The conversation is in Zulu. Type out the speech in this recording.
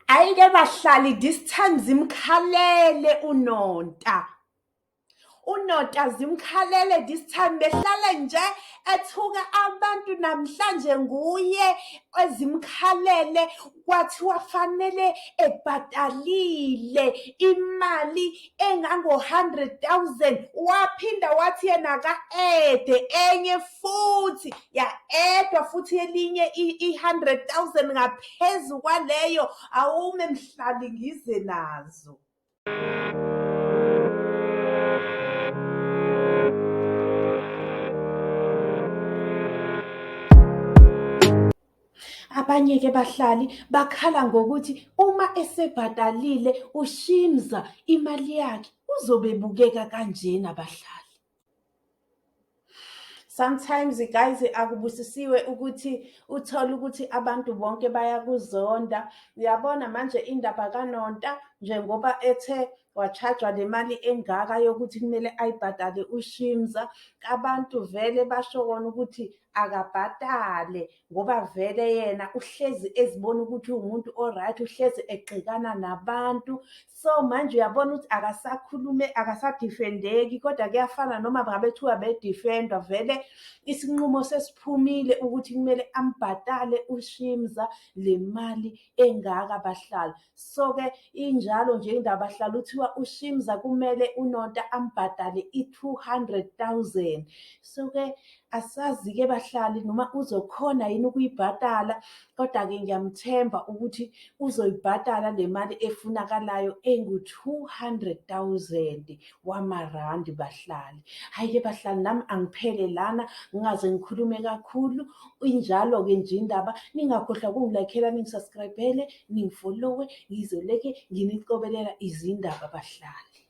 Ayike bahlali this time zimkhalele Unota zimkhalele this time behlale nje ethuka abantu namhlanje nguye ezimkhalele kwathiwa fanele ebhatalile imali engango-100,000 waphinda wathi yena ka-ede enye futhi ya-edwa futhi elinye i-100,000 ngaphezu kwaleyo. Awume mhlali ngize nazo. Abanye-ke bahlali bakhala ngokuthi uma esebhatalile uShimza imali yakhe uzobe bukeka kanjena bahlali. Sometimes guys akubusisiwe ukuthi uthole ukuthi abantu bonke bayakuzonda. Uyabona manje indaba kaNonta njengoba ethe wa-charge-wa le mali engaka yokuthi kumele ayibhadale uShimza, abantu vele basho kona ukuthi akabhatale ngoba vele yena uhlezi ezibona ukuthi uwumuntu o-right, uhlezi egxekana nabantu. So manje uyabona ukuthi akasadifendeki, kodwa kuyafana noma ngabe kuthiwa bedifendwa, vele isinqumo sesiphumile ukuthi kumele ambhatale uShimza le mali engaka bahlali. So-ke injalo nje indaba bahlali, uthiwa uShimza kumele uNonta ambhatale i-200,000. So-ke asazi-ke bahlali noma uzokhona yini ukuyibhatala, kodwa-ke ngiyamthemba ukuthi uzoyibhatala le mali efunakalayo engu-200,000 wamarandi bahlali. Hhayi-ke bahlali, nami angiphele lana ngingaze ngikhulume kakhulu. Injalo-ke nje indaba, ningakhohlwa ukungilayikhela, ningisubscribe-ele, ningifollowe ngizoleke nginicobelela izindaba bahlali.